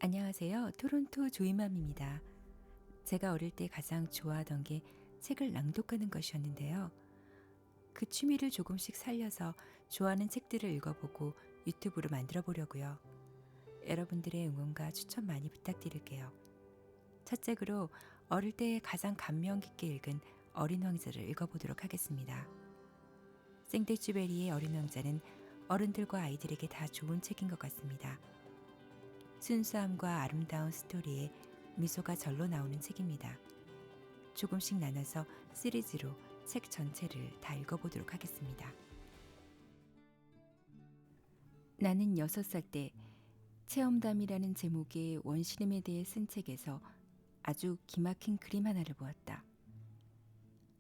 안녕하세요. 토론토 조이맘입니다. 제가 어릴 때 가장 좋아하던 게 책을 낭독하는 것이었는데요. 그 취미를 조금씩 살려서 좋아하는 책들을 읽어보고 유튜브로 만들어 보려고요. 여러분들의 응원과 추천 많이 부탁드릴게요. 첫 책으로 어릴 때 가장 감명 깊게 읽은 어린 왕자를 읽어보도록 하겠습니다. 생텍쥐베리의 어린 왕자는 어른들과 아이들에게 다 좋은 책인 것 같습니다. 순수함과 아름다운 스토리에 미소가 절로 나오는 책입니다. 조금씩 나눠서 시리즈로 책 전체를 다 읽어보도록 하겠습니다. 나는 6살 때 체험담이라는 제목의 원시림에 대해 쓴 책에서 아주 기막힌 그림 하나를 보았다.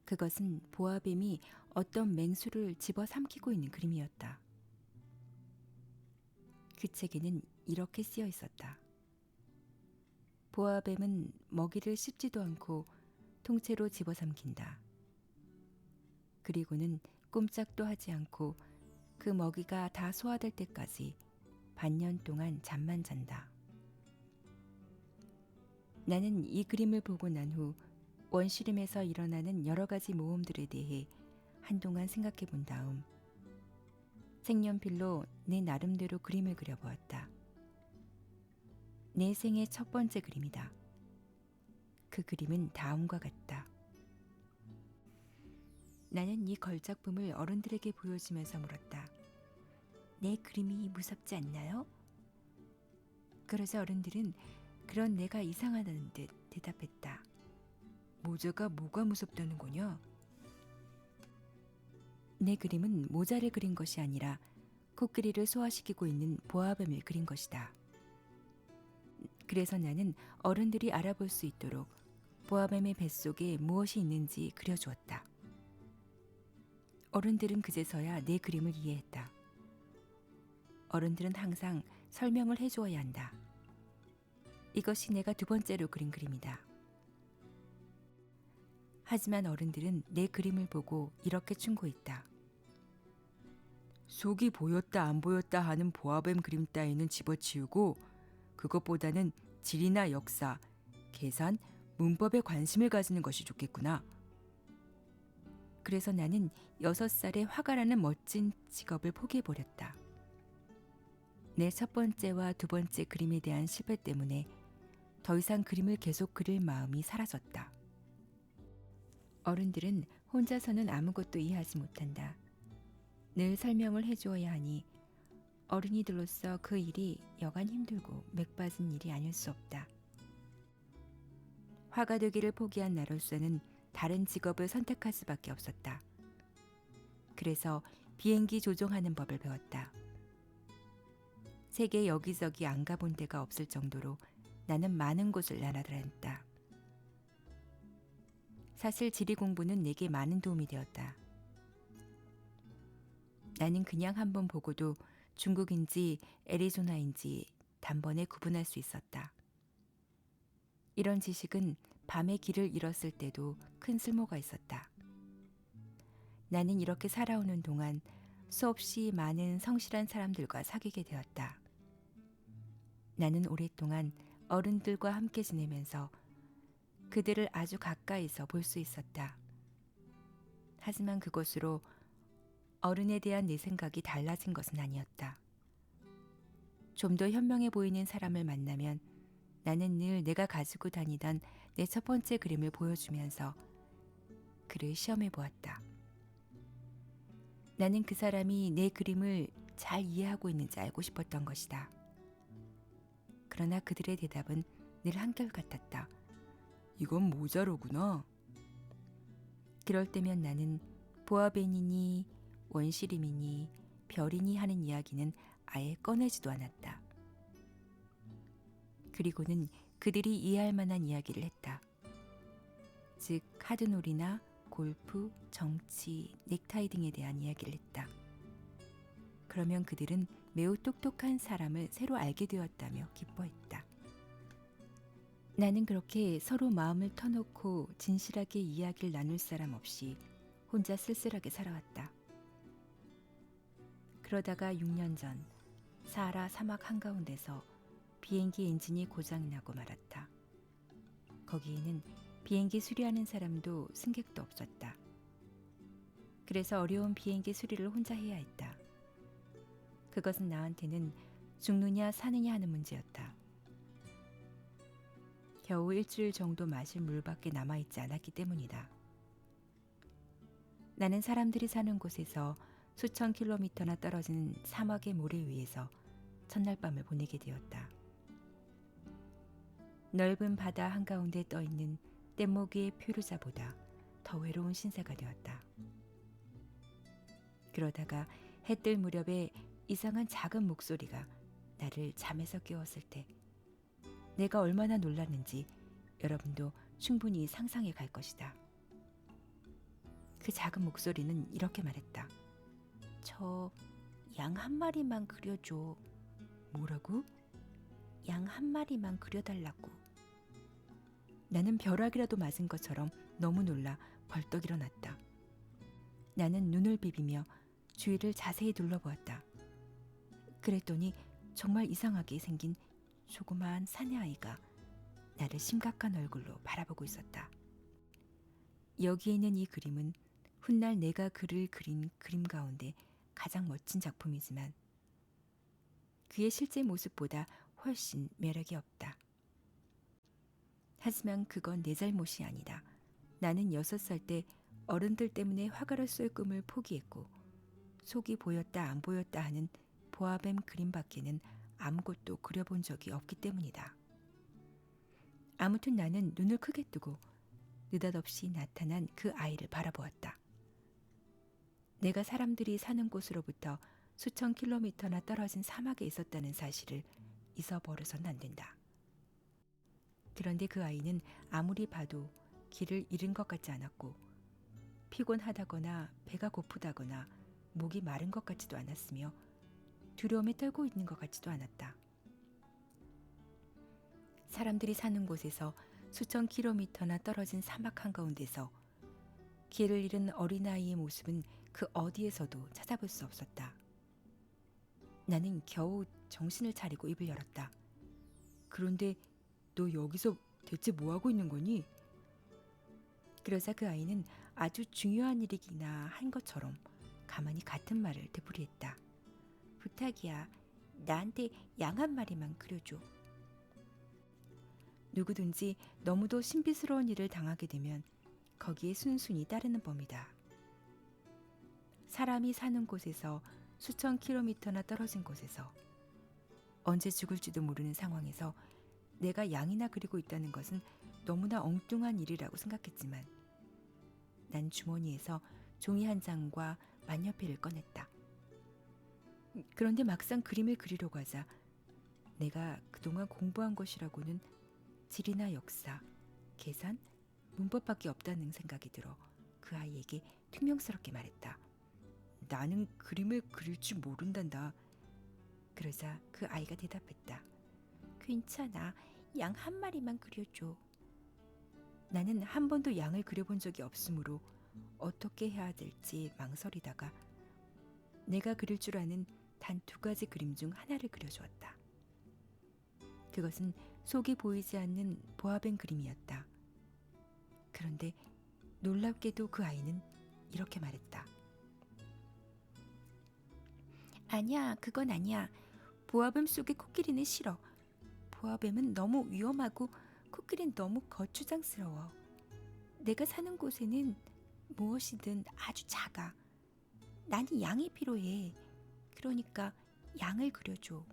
그것은 보아뱀이 어떤 맹수를 집어삼키고 있는 그림이었다. 그 책에는 이렇게 쓰여 있었다. 보아뱀은 먹이를 씹지도 않고 통째로 집어삼킨다. 그리고는 꼼짝도 하지 않고 그 먹이가 다 소화될 때까지 반년 동안 잠만 잔다. 나는 이 그림을 보고 난 후 원시림에서 일어나는 여러 가지 모험들에 대해 한동안 생각해 본 다음 색연필로 내 나름대로 그림을 그려보았다. 내 생의 첫 번째 그림이다. 그 그림은 다음과 같다. 나는 이 걸작품을 어른들에게 보여주면서 물었다. 내 그림이 무섭지 않나요? 그러자 어른들은 그런 내가 이상하다는 듯 대답했다. 모자가 뭐가 무섭다는 거냐? 내 그림은 모자를 그린 것이 아니라 코끼리를 소화시키고 있는 보아뱀을 그린 것이다. 그래서 나는 어른들이 알아볼 수 있도록 보아뱀의 뱃속에 무엇이 있는지 그려주었다. 어른들은 그제서야 내 그림을 이해했다. 어른들은 항상 설명을 해주어야 한다. 이것이 내가 두 번째로 그린 그림이다. 하지만 어른들은 내 그림을 보고 이렇게 충고했다. 속이 보였다 안 보였다 하는 보아뱀 그림 따위는 집어치우고 그것보다는 지리나 역사, 계산, 문법에 관심을 가지는 것이 좋겠구나. 그래서 나는 6살에 화가라는 멋진 직업을 포기해버렸다. 내 첫 번째와 두 번째 그림에 대한 실패 때문에 더 이상 그림을 계속 그릴 마음이 사라졌다. 어른들은 혼자서는 아무것도 이해하지 못한다. 늘 설명을 해주어야 하니 어린이들로서 그 일이 여간 힘들고 맥빠진 일이 아닐 수 없다. 화가 되기를 포기한 나로서는 다른 직업을 선택할 수밖에 없었다. 그래서 비행기 조종하는 법을 배웠다. 세계 여기저기 안 가본 데가 없을 정도로 나는 많은 곳을 날아다녔다. 사실 지리 공부는 내게 많은 도움이 되었다. 나는 그냥 한번 보고도 중국인지 애리조나인지 단번에 구분할 수 있었다. 이런 지식은 밤에 길을 잃었을 때도 큰 쓸모가 있었다. 나는 이렇게 살아오는 동안 수없이 많은 성실한 사람들과 사귀게 되었다. 나는 오랫동안 어른들과 함께 지내면서 그들을 아주 가까이서 볼 수 있었다. 하지만 그것으로 어른에 대한 내 생각이 달라진 것은 아니었다. 좀 더 현명해 보이는 사람을 만나면 나는 늘 내가 가지고 다니던 내 첫 번째 그림을 보여주면서 그를 시험해 보았다. 나는 그 사람이 내 그림을 잘 이해하고 있는지 알고 싶었던 것이다. 그러나 그들의 대답은 늘 한결같았다. 이건 모자로구나. 그럴 때면 나는 보아뱀이니 원시림이니 별이니 하는 이야기는 아예 꺼내지도 않았다. 그리고는 그들이 이해할 만한 이야기를 했다. 즉 하드놀이나 골프, 정치, 넥타이 등에 대한 이야기를 했다. 그러면 그들은 매우 똑똑한 사람을 새로 알게 되었다며 기뻐했다. 나는 그렇게 서로 마음을 터놓고 진실하게 이야기를 나눌 사람 없이 혼자 쓸쓸하게 살아왔다. 그러다가 6년 전 사하라 사막 한가운데서 비행기 엔진이 고장나고 말았다. 거기에는 비행기 수리하는 사람도 승객도 없었다. 그래서 어려운 비행기 수리를 혼자 해야 했다. 그것은 나한테는 죽느냐 사느냐 하는 문제였다. 겨우 일주일 정도 마실 물밖에 남아있지 않았기 때문이다. 나는 사람들이 사는 곳에서 수천 킬로미터나 떨어진 사막의 모래 위에서 첫날 밤을 보내게 되었다. 넓은 바다 한가운데 떠있는 뗏모기의 표류자보다 더 외로운 신세가 되었다. 그러다가 해 뜰 무렵에 이상한 작은 목소리가 나를 잠에서 깨웠을 때 내가 얼마나 놀랐는지 여러분도 충분히 상상해 갈 것이다. 그 작은 목소리는 이렇게 말했다. 저 양 한 마리만 그려줘. 뭐라고? 양 한 마리만 그려달라고. 나는 벼락이라도 맞은 것처럼 너무 놀라 벌떡 일어났다. 나는 눈을 비비며 주위를 자세히 둘러보았다. 그랬더니 정말 이상하게 생긴 조그마한 사내아이가 나를 심각한 얼굴로 바라보고 있었다. 여기에 있는 이 그림은 훗날 내가 그를 그린 그림 가운데 가장 멋진 작품이지만 그의 실제 모습보다 훨씬 매력이 없다. 하지만 그건 내 잘못이 아니다. 나는 6살 때 어른들 때문에 화가를 쏠 꿈을 포기했고 속이 보였다 안 보였다 하는 보아뱀 그림밖에는 아무것도 그려본 적이 없기 때문이다. 아무튼 나는 눈을 크게 뜨고 느닷없이 나타난 그 아이를 바라보았다. 내가 사람들이 사는 곳으로부터 수천 킬로미터나 떨어진 사막에 있었다는 사실을 잊어버려서는 안 된다. 그런데 그 아이는 아무리 봐도 길을 잃은 것 같지 않았고 피곤하다거나 배가 고프다거나 목이 마른 것 같지도 않았으며 두려움에 떨고 있는 것 같지도 않았다. 사람들이 사는 곳에서 수천 킬로미터나 떨어진 사막 한가운데서 길을 잃은 어린아이의 모습은 그 어디에서도 찾아볼 수 없었다. 나는 겨우 정신을 차리고 입을 열었다. 그런데 너 여기서 대체 뭐하고 있는 거니? 그러자 그 아이는 아주 중요한 일이기나 한 것처럼 가만히 같은 말을 되풀이했다. 부탁이야. 나한테 양 한 마리만 그려줘. 누구든지 너무도 신비스러운 일을 당하게 되면 거기에 순순히 따르는 법이다. 사람이 사는 곳에서 수천 킬로미터나 떨어진 곳에서 언제 죽을지도 모르는 상황에서 내가 양이나 그리고 있다는 것은 너무나 엉뚱한 일이라고 생각했지만 난 주머니에서 종이 한 장과 만년필을 꺼냈다. 그런데 막상 그림을 그리려고 하자 내가 그동안 공부한 것이라고는 지리나 역사, 계산, 문법밖에 없다는 생각이 들어 그 아이에게 퉁명스럽게 말했다. 나는 그림을 그릴 줄 모른단다. 그러자 그 아이가 대답했다. 괜찮아. 양 한 마리만 그려줘. 나는 한 번도 양을 그려본 적이 없으므로 어떻게 해야 될지 망설이다가 내가 그릴 줄 아는 단 2가지 그림 중 하나를 그려주었다. 그것은 속이 보이지 않는 보아뱀 그림이었다. 그런데 놀랍게도 그 아이는 이렇게 말했다. 아니야, 그건 아니야. 보아뱀 속의 코끼리는 싫어. 보아뱀은 너무 위험하고 코끼리는 너무 거추장스러워. 내가 사는 곳에는 무엇이든 아주 작아. 나는 양이 필요해. 그러니까 양을 그려줘.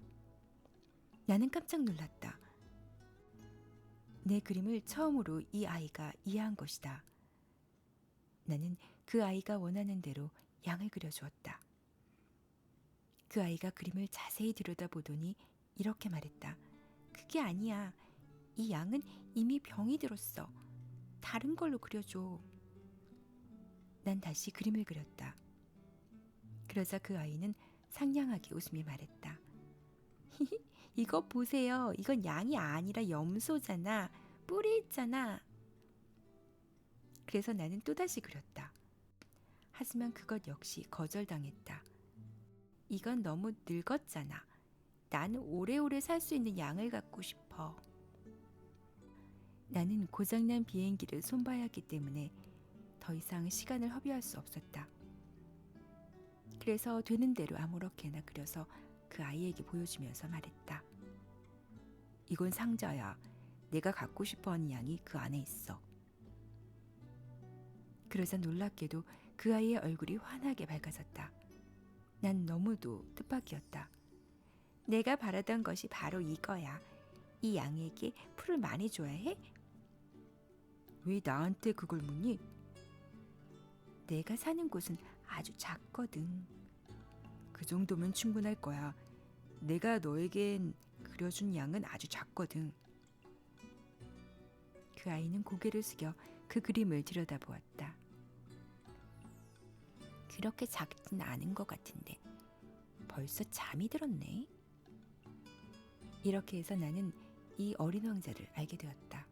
나는 깜짝 놀랐다. 내 그림을 처음으로 이 아이가 이해한 것이다. 나는 그 아이가 원하는 대로 양을 그려주었다. 그 아이가 그림을 자세히 들여다보더니 이렇게 말했다. 그게 아니야. 이 양은 이미 병이 들었어. 다른 걸로 그려줘. 난 다시 그림을 그렸다. 그러자 그 아이는 상냥하게 웃으며 말했다. 이거 보세요. 이건 양이 아니라 염소잖아. 뿔이 있잖아. 그래서 나는 또다시 그렸다. 하지만 그것 역시 거절당했다. 이건 너무 늙었잖아. 나는 오래오래 살 수 있는 양을 갖고 싶어. 나는 고장난 비행기를 손봐야 했기 때문에 더 이상 시간을 허비할 수 없었다. 그래서 되는 대로 아무렇게나 그려서 그 아이에게 보여주면서 말했다. 이건 상자야. 내가 갖고 싶어하는 양이 그 안에 있어. 그러자 놀랍게도 그 아이의 얼굴이 환하게 밝아졌다. 난 너무도 뜻밖이었다. 내가 바라던 것이 바로 이거야. 이 양에게 풀을 많이 줘야 해? 왜 나한테 그걸 묻니? 내가 사는 곳은 아주 작거든. 그 정도면 충분할 거야. 내가 너에겐 그려준 양은 아주 작거든. 그 아이는 고개를 숙여 그 그림을 들여다보았다. 그렇게 작진 않은 것 같은데 벌써 잠이 들었네. 이렇게 해서 나는 이 어린 왕자를 알게 되었다.